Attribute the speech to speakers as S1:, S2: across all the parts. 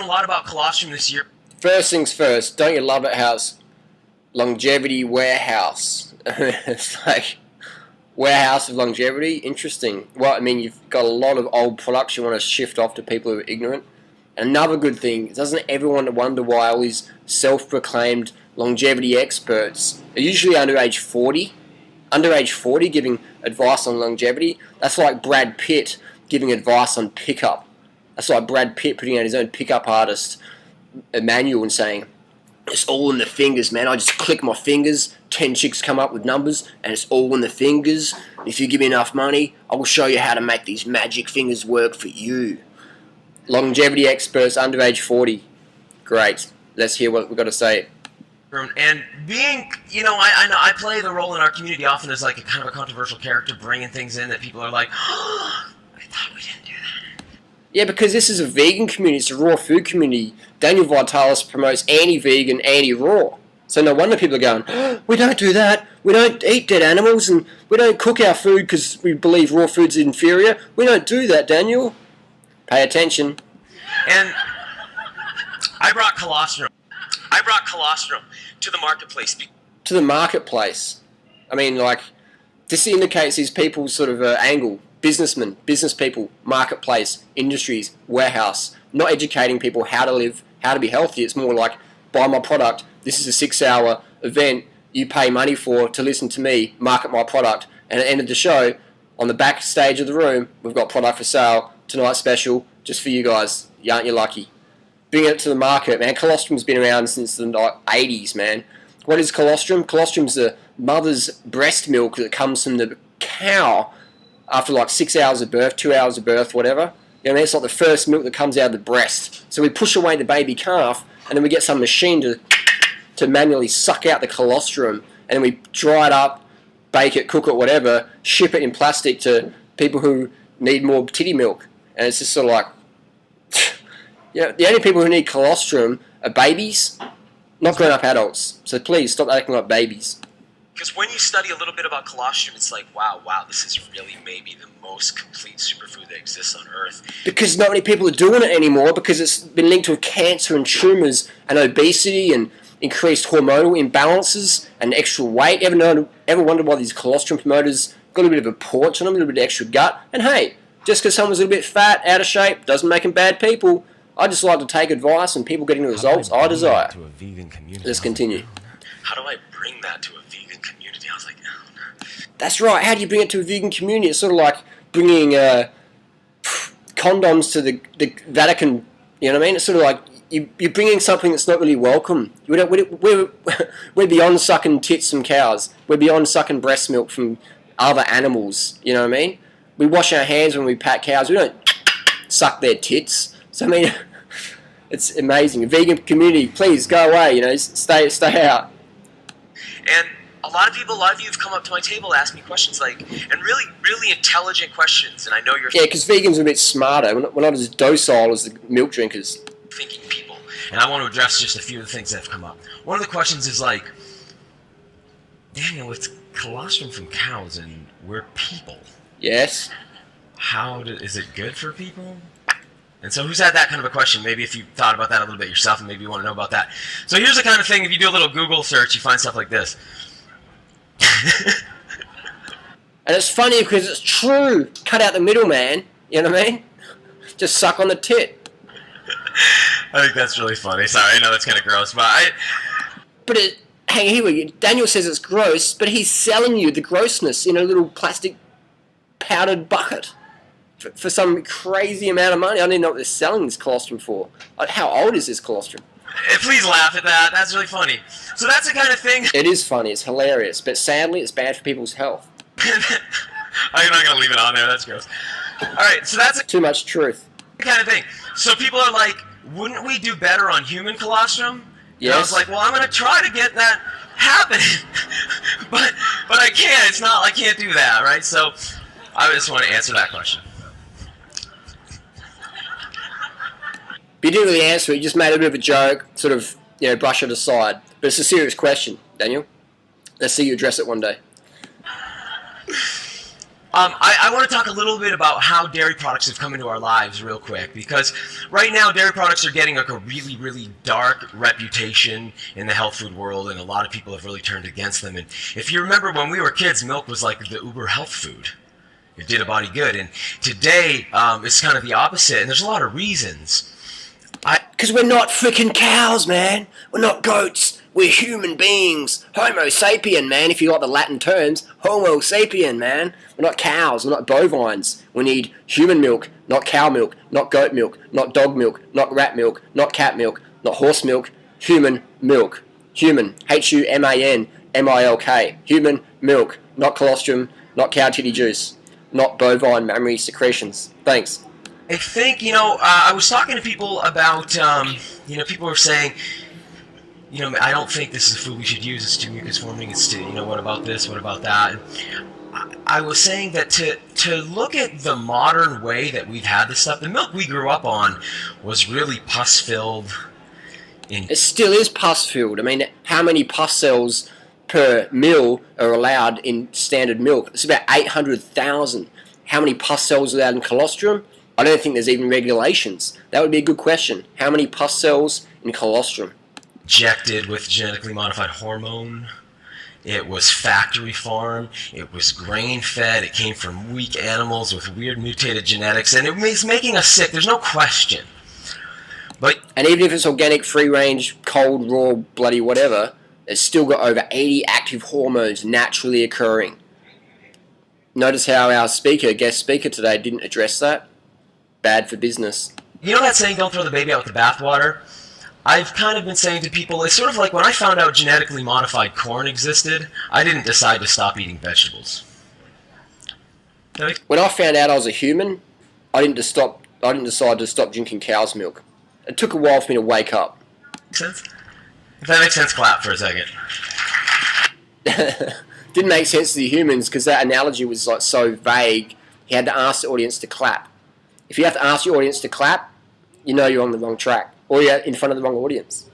S1: a lot about colostrum this year.
S2: First things first, don't you love it how it's longevity warehouse? It's like, warehouse of longevity? Interesting. Well, I mean, you've got a lot of old products you want to shift off to people who are ignorant. Another good thing, doesn't everyone wonder why all these self-proclaimed longevity experts are usually under age 40? Under age 40 giving advice on longevity? That's like Brad Pitt giving advice on pickup. That's like Brad Pitt putting out his own pickup artist manual and saying, it's all in the fingers, man. I just click my fingers, 10 chicks come up with numbers, and it's all in the fingers. If you give me enough money, I will show you how to make these magic fingers work for you. Longevity experts under age 40. Great. Let's hear what we've got to say.
S1: And being, you know, I play the role in our community often as like a kind of a controversial character, bringing things in that people are like, oh, I thought we didn't do that.
S2: Yeah, because this is a vegan community, it's a raw food community. Daniel Vitalis promotes anti-vegan, anti-raw. So no wonder people are going, oh, we don't do that, we don't eat dead animals, and we don't cook our food because we believe raw food's inferior. We don't do that, Daniel. Pay attention.
S1: And I brought colostrum to the marketplace.
S2: To the marketplace? I mean, like, this indicates these people's sort of angle. Businessmen, business people, marketplace, industries, warehouse. Not educating people how to live, how to be healthy. It's more like, buy my product. This is a 6-hour event you pay money for to listen to me market my product. And at the end of the show, on the back stage of the room, we've got product for sale, tonight's special, just for you guys. Aren't you lucky? Bring it to the market, man. Colostrum's been around since the 80s, man. What is colostrum? Colostrum's the mother's breast milk that comes from the cow after like 6 hours of birth, 2 hours of birth, whatever. You know what I mean? It's like the first milk that comes out of the breast. So we push away the baby calf, and then we get some machine to manually suck out the colostrum, and then we dry it up, bake it, cook it, whatever, ship it in plastic to people who need more titty milk. And it's just sort of like, you know, the only people who need colostrum are babies, not grown-up adults. So please, stop acting like babies.
S1: Because when you study a little bit about colostrum, it's like, wow, this is really maybe the most complete superfood that exists on Earth.
S2: Because not many people are doing it anymore, because it's been linked with cancer and tumours and obesity and increased hormonal imbalances and extra weight. Ever wondered why these colostrum promoters got a little bit of a porch on them, a little bit of extra gut? And hey, just because someone's a little bit fat, out of shape, doesn't make them bad people. I just like to take advice and people getting the results I desire. Let's continue.
S1: How do I bring that to a vegan community? I was like, oh no.
S2: That's right. How do you bring it to a vegan community? It's sort of like bringing condoms to the Vatican. You know what I mean? It's sort of like you're bringing something that's not really welcome. We're beyond sucking tits from cows. We're beyond sucking breast milk from other animals. You know what I mean? We wash our hands when we pat cows. We don't suck their tits. So I mean, it's amazing. A vegan community, please go away. You know, stay out.
S1: And a lot of you have come up to my table to ask me questions like, and really, really intelligent questions. And I know you're
S2: because vegans are a bit smarter. We're not as docile as the milk drinkers.
S1: Thinking people, and I want to address just a few of the things that have come up. One of the questions is like, Daniel, it's colostrum from cows, and we're people.
S2: Yes.
S1: Is it good for people? And so who's had that kind of a question? Maybe if you thought about that a little bit yourself and maybe you want to know about that. So here's the kind of thing, if you do a little Google search, you find stuff like this.
S2: And it's funny because it's true. Cut out the middleman, you know what I mean? Just suck on the tit.
S1: I think that's really funny. Sorry, I know that's kind of gross, but
S2: hang here, Daniel says it's gross, but he's selling you the grossness in a little plastic powdered bucket. For some crazy amount of money. I don't even know what they're selling this colostrum for. How old is this colostrum?
S1: Please laugh at that. That's really funny. So that's the kind of thing...
S2: It is funny. It's hilarious. But sadly, it's bad for people's health.
S1: I'm not going to leave it on there. That's gross. Alright, so that's...
S2: Too much truth.
S1: Kind of thing. So people are like, wouldn't we do better on human colostrum?
S2: Yes.
S1: And I was like, well, I'm going to try to get that happening. but I can't. It's not... I can't do that, right? So I just want to answer that question.
S2: But you didn't really answer it. You just made a bit of a joke, sort of, you know, brush it aside. But it's a serious question, Daniel. Let's see you address it one day.
S1: I want to talk a little bit about how dairy products have come into our lives real quick, because right now dairy products are getting like a really, really dark reputation in the health food world, and a lot of people have really turned against them. And if you remember when we were kids, milk was like the uber health food. It did a body good. And today, it's kind of the opposite, and there's a lot of reasons.
S2: Because we're not freaking cows, man. We're not goats. We're human beings. Homo sapien, man, if you like the Latin terms. Homo sapien, man. We're not cows. We're not bovines. We need human milk, not cow milk, not goat milk, not dog milk, not rat milk, not cat milk, not horse milk. Human milk. Human. Human-milk. Human milk. Not colostrum, not cow titty juice, not bovine mammary secretions. Thanks.
S1: I think, I was talking to people about, people were saying, I don't think this is a food we should use. It's too mucus forming. It's too, what about this? What about that? And I was saying that to look at the modern way that we've had this stuff, the milk we grew up on was really pus-filled.
S2: It still is pus-filled. I mean, how many pus cells per mil are allowed in standard milk? It's about 800,000. How many pus cells are allowed in colostrum? I don't think there's even regulations. That would be a good question. How many pus cells in colostrum?
S1: Injected with genetically modified hormone. It was factory farm. It was grain fed. It came from weak animals with weird mutated genetics, and it was making us sick. There's no question.
S2: And even if it's organic, free range, cold, raw, bloody whatever, it's still got over 80 active hormones naturally occurring. Notice how our guest speaker today didn't address that. Bad for business.
S1: You know that saying, don't throw the baby out with the bathwater? I've kind of been saying to people, it's sort of like when I found out genetically modified corn existed, I didn't decide to stop eating vegetables.
S2: When I found out I was a human, I didn't decide to stop drinking cow's milk. It took a while for me to wake up.
S1: Make sense? If that makes sense, clap for a second.
S2: Didn't make sense to the humans because that analogy was like so vague. He had to ask the audience to clap. If you have to ask your audience to clap, you know you're on the wrong track, or you're in front of the wrong audience.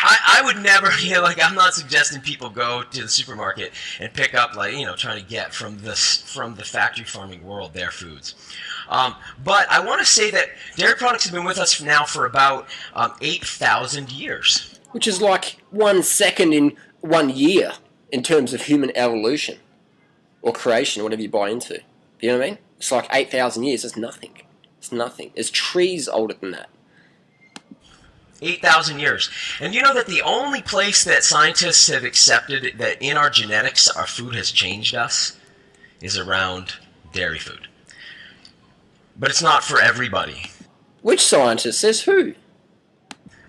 S1: I would never, I'm not suggesting people go to the supermarket and pick up, trying to get from the factory farming world their foods. But I want to say that dairy products have been with us now for about 8,000 years.
S2: Which is like 1 second in 1 year in terms of human evolution or creation, whatever you buy into. You know what I mean? It's like 8,000 years. It's nothing. It's nothing. There's trees older than that.
S1: 8,000 years. And you know that the only place that scientists have accepted that in our genetics our food has changed us is around dairy food. But it's not for everybody.
S2: Which scientist? Says who?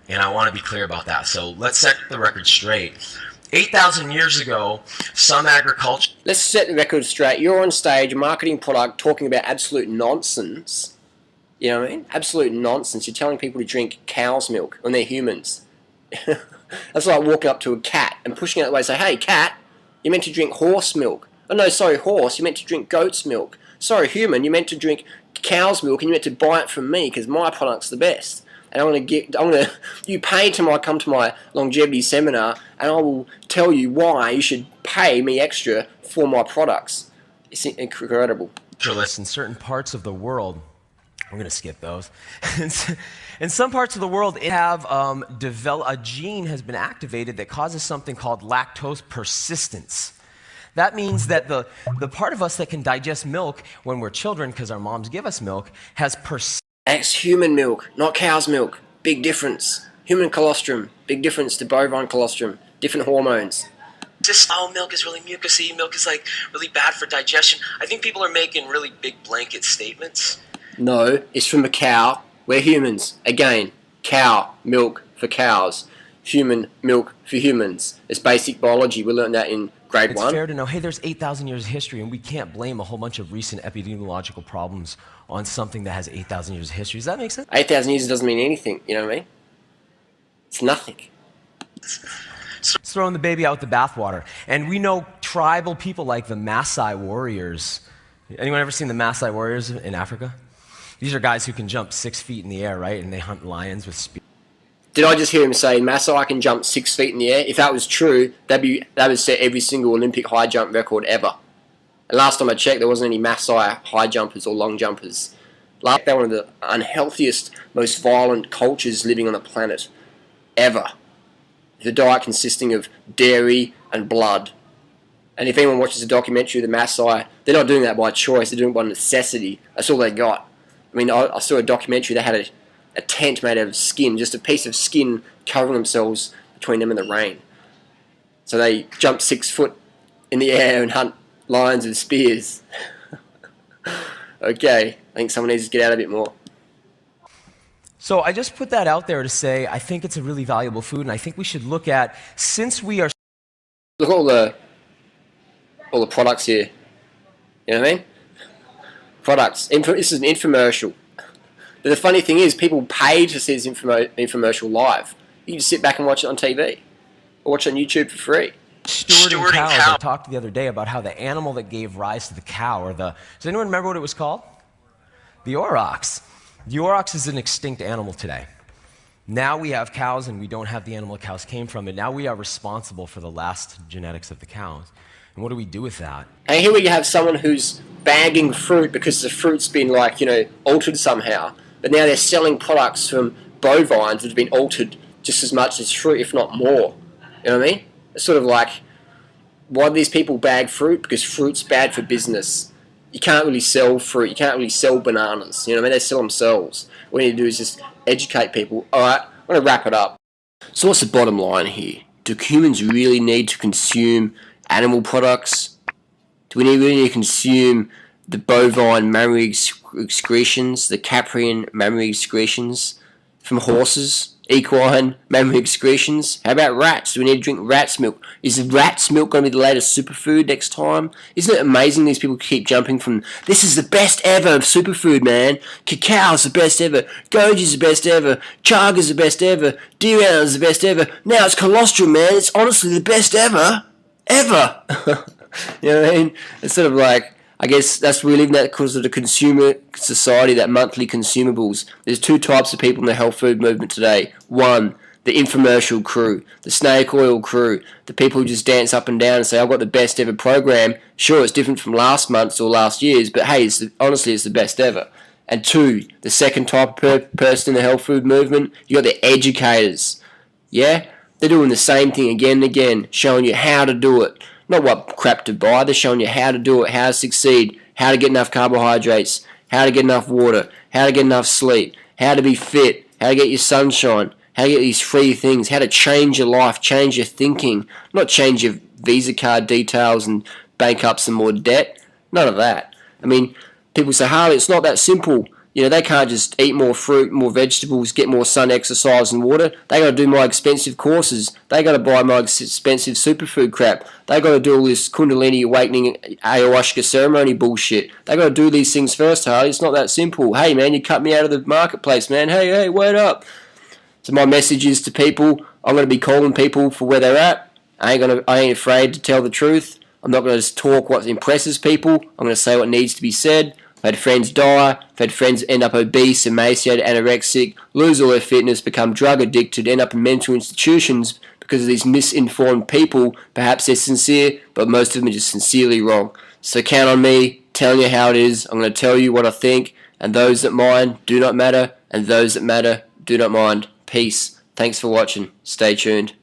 S1: And I want to be clear about that. So let's set the record straight. 8,000 years ago, some agriculture...
S2: Let's set the record straight. You're on stage, marketing product, talking about absolute nonsense. You know what I mean? Absolute nonsense. You're telling people to drink cow's milk when they're humans. That's like walking up to a cat and pushing it away and say, hey, cat, you're meant to drink horse milk. Oh, no, sorry, horse, you're meant to drink goat's milk. Sorry, human, you're meant to drink cow's milk and you're meant to buy it from me because my product's the best. And you pay to come to my longevity seminar and I will tell you why you should pay me extra for my products. It's incredible.
S1: In certain parts of the world, we're going to skip those. In some parts of the world, a gene has been activated that causes something called lactose persistence. That means that the part of us that can digest milk when we're children, because our moms give us milk, has persistence.
S2: It's human milk, not cow's milk. Big difference. Human colostrum, big difference to bovine colostrum. Different hormones.
S1: Milk is really mucusy. Milk is really bad for digestion. I think people are making really big blanket statements.
S2: No, it's from a cow. We're humans. Again, cow milk for cows. Human milk for humans. It's basic biology. We learned that in grade 1.
S1: It's fair to know, hey, there's 8,000 years of history, and we can't blame a whole bunch of recent epidemiological problems on something that has 8,000 years of history. Does that make sense?
S2: 8,000 years doesn't mean anything, you know what I mean? It's nothing.
S1: It's throwing the baby out with the bathwater. And we know tribal people like the Maasai warriors. Anyone ever seen the Maasai warriors in Africa? These are guys who can jump 6 feet in the air, right? And they hunt lions with spears.
S2: Did I just hear him say, Maasai can jump 6 feet in the air? If that was true, that would set every single Olympic high jump record ever. And last time I checked, there wasn't any Maasai high jumpers or long jumpers. They're one of the unhealthiest, most violent cultures living on the planet ever. The diet consisting of dairy and blood. And if anyone watches a documentary of the Maasai, they're not doing that by choice, they're doing it by necessity. That's all they got. I mean, I saw a documentary, they had a tent made out of skin, just a piece of skin covering themselves between them and the rain. So they jump 6 foot in the air and hunt lions with spears. Okay, I think someone needs to get out a bit more.
S1: So I just put that out there to say I think it's a really valuable food, and I think we should look at, since we are...
S2: Look at all the products here. You know what I mean? Products. This is an infomercial. But the funny thing is, people pay to see this infomercial live. You can just sit back and watch it on TV. Or watch it on YouTube for free.
S1: Stewarding cows. I talked the other day about how the animal that gave rise to the cow, or the... Does anyone remember what it was called? The aurochs. The aurochs is an extinct animal today. Now we have cows and we don't have the animal cows came from, and now we are responsible for the last genetics of the cows. And what do we do with that?
S2: And here we have someone who's bagging fruit because the fruit's been, like, altered somehow. But now they're selling products from bovines that have been altered just as much as fruit, if not more. You know what I mean? It's sort of like, why do these people bag fruit? Because fruit's bad for business. You can't really sell fruit. You can't really sell bananas. You know what I mean? They sell themselves. What you need to do is just educate people. Alright, I'm going to wrap it up. So what's the bottom line here? Do humans really need to consume animal products? Do we really need to consume the bovine mammary excretions, the caprine mammary excretions from horses? Equine mammary excretions? How about rats? Do we need to drink rat's milk? Is rat's milk going to be the latest superfood next time? Isn't it amazing these people keep jumping from, this is the best ever of superfood, man. Cacao's the best ever. Goji's the best ever. Chaga's the best ever. Durian's the best ever. Now it's colostrum, man. It's honestly the best ever. Ever. You know what I mean? It's sort of like, I guess that's we live in that because of the consumer society, that monthly consumables. There's two types of people in the health food movement today. One, the infomercial crew, the snake oil crew, the people who just dance up and down and say, I've got the best ever program. Sure, it's different from last month's or last year's, but hey, honestly, it's the best ever. And two, the second type of person in the health food movement, you got the educators. Yeah? They're doing the same thing again and again, showing you how to do it. Not what crap to buy, they're showing you how to do it, how to succeed, how to get enough carbohydrates, how to get enough water, how to get enough sleep, how to be fit, how to get your sunshine, how to get these free things, how to change your life, change your thinking, not change your Visa card details and bank up some more debt. None of that. I mean, people say, Harley, it's not that simple. You know, they can't just eat more fruit, more vegetables, get more sun, exercise and water. They got to do my expensive courses. They got to buy my expensive superfood crap. They got to do all this Kundalini awakening ayahuasca ceremony bullshit. They got to do these things first, Harley. It's not that simple. Hey, man, you cut me out of the marketplace, man. Hey, wait up. So my message is to people, I'm going to be calling people for where they're at. I ain't afraid to tell the truth. I'm not going to just talk what impresses people. I'm going to say what needs to be said. I've had friends die, I've had friends end up obese, emaciated, anorexic, lose all their fitness, become drug addicted, end up in mental institutions because of these misinformed people. Perhaps they're sincere, but most of them are just sincerely wrong. So count on me, telling you how it is. I'm going to tell you what I think, and those that mind do not matter, and those that matter do not mind. Peace. Thanks for watching. Stay tuned.